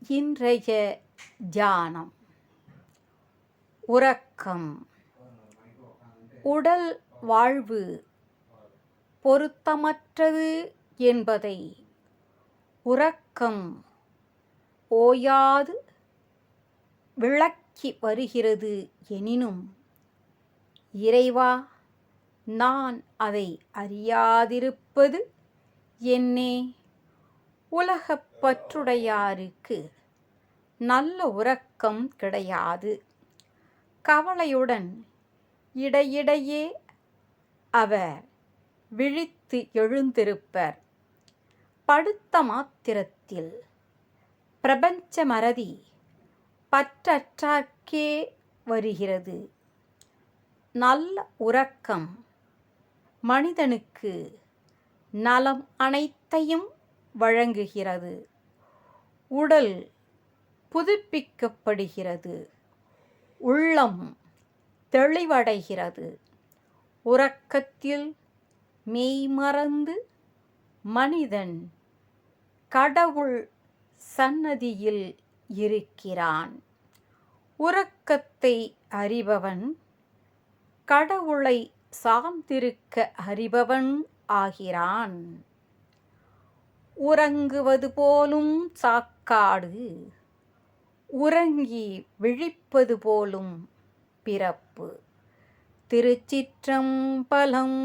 இன்றைய தியானம் உறக்கம். உடல் வாழ்வு பொருத்தமற்றது என்பதை உறக்கம் ஓயாது விளக்கி வருகிறது. எனினும் இறைவா, நான் அதை அறியாதிருப்பது என்னே? உலகப் பற்றுடையாருக்கு நல்ல உறக்கம் கிடையாது. கவலையுடன் இடையிடையே அவர் விழித்து எழுந்திருப்பர். படுத்த மாத்திரத்தில் பிரபஞ்ச மறதி பற்றற்றார்க்கே வருகிறது. நல்ல உறக்கம் மனிதனுக்கு நலம் அனைத்தையும் வழங்குகிறது. உடல் புதுப்பிக்கப்படுகிறது, உள்ளம் தெளிவடைகிறது. உறக்கத்தில் மெய்மறந்து மனிதன் கடவுள் சன்னதியில் இருக்கிறான். உறக்கத்தை அறிபவன் கடவுளை சார்ந்திருக்க அறிபவன் ஆகிறான். உறங்குவது போலும் சாக்காடு, உறங்கி விழிப்பது போலும் பிறப்பு. திருச்சிற்றம்பலம்.